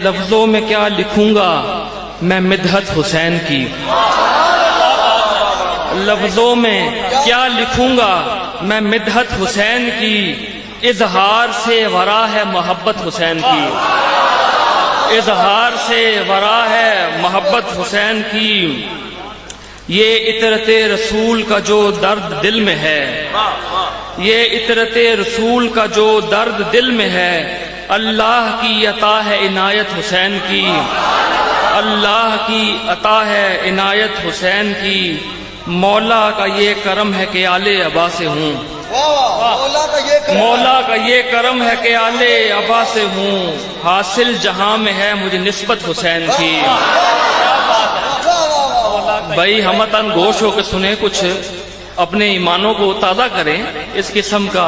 لفظوں میں کیا لکھوں گا میں مدحت حسین کی، لفظوں میں کیا لکھوں گا میں مدحت حسین کی، اظہار سے ورا ہے محبت حسین کی، اظہار سے ورا ہے محبت حسین کی۔ یہ عطرت رسول کا جو درد دل میں ہے، یہ عطرت رسول کا جو درد دل میں ہے، اللہ کی عطا ہے عنایت حسین کی، اللہ کی عطا ہے عنایت حسین کی۔ مولا کا یہ کرم ہے کہ آل ابا سے ہوں، مولا کا یہ کرم ہے کہ آل ابا سے ہوں، حاصل جہاں میں ہے مجھے نسبت حسین کی۔ بھائی ہم تن گوش ہو کے سنیں، کچھ اپنے ایمانوں کو تازہ کریں۔ اس قسم کا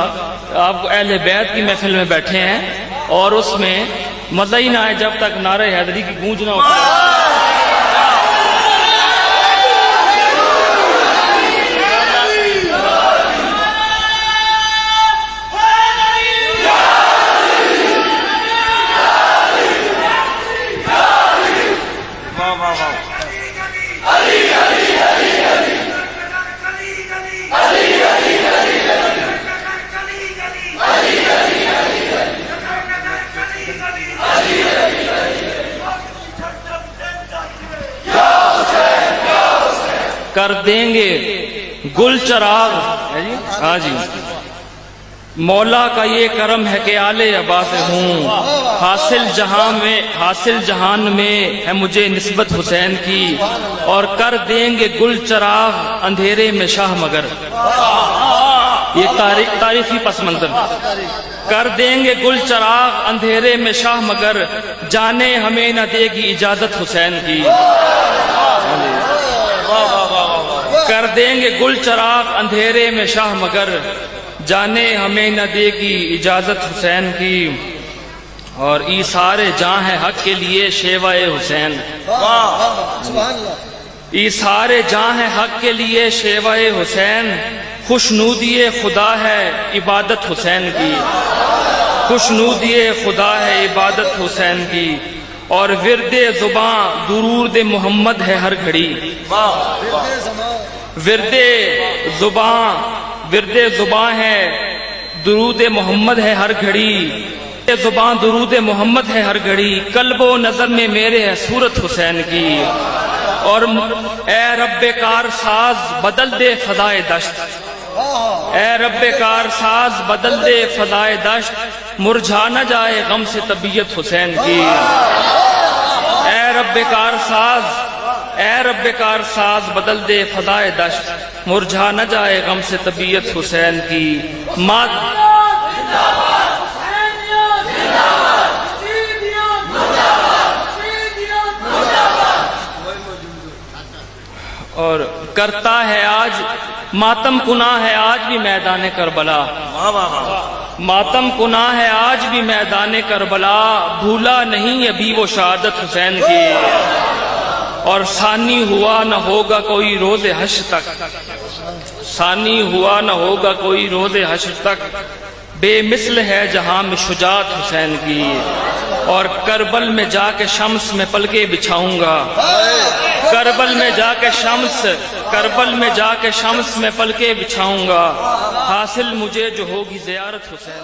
آپ اہل بیت کی محفل میں بیٹھے ہیں اور اس میں مزہ ہی نہ آئے جب تک نعرہ حیدری کی گونج نہ اٹھے۔ کر دیں گے گل چراغ، ہاں جی، مولا کا یہ کرم ہے کہ آل ابا سے ہوں، حاصل جہان میں ہے مجھے نسبت حسین کی، اور کر دیں گے گل چراغ اندھیرے میں شاہ مگر، یہ تاریخی پس منظر، کر دیں گے گل چراغ اندھیرے میں شاہ مگر، جانے ہمیں نہ دے گی اجازت حسین کی، کر دیں گے گل چراغ اندھیرے میں شاہ مگر، جانے ہمیں نہ دے گی اجازت حسین کی۔ اور ایثار جاں ہے حق کے لیے شیوہ حسین، ایثار جاں ہے حق کے لیے شیوہ حسین، خوشنودی خدا ہے عبادت حسین کی، خوشنودی خدا ہے عبادت حسین کی۔ اور ورد زباں درود محمد ہے ہر گھڑی، ورد زباں ہے درود محمد ہے ہر گھڑی، زباں درود محمد ہے ہر گھڑی، قلب و نظر میں میرے ہے صورت حسین کی۔ اور اے رب کار ساز بدل دے فضائے دشت، اے رب کار ساز بدل دے فضائے دشت، مرجھا نہ جائے غم سے طبیعت حسین کی۔ اے رب کار ساز، اے رب کار ساز بدل دے فضائے دشت، مرجھا نہ جائے غم سے طبیعت حسین کی۔ اور کرتا ہے آج ماتم کنا ہے آج بھی میدان کربلا، ماتم کنا ہے آج بھی میدان کربلا، بھولا نہیں ابھی وہ شہادت حسین کی۔ اور ثانی ہوا نہ ہوگا کوئی روز حشر تک، ثانی ہوا نہ ہوگا کوئی روز حشر تک، بے مثل ہے جہاں میں شجاعت حسین کی۔ اور کربل میں جا کے شمس میں پلکے بچھاؤں گا، کربل میں جا کے شمس میں پلکے بچھاؤں گا، حاصل مجھے جو ہوگی زیارت حسین۔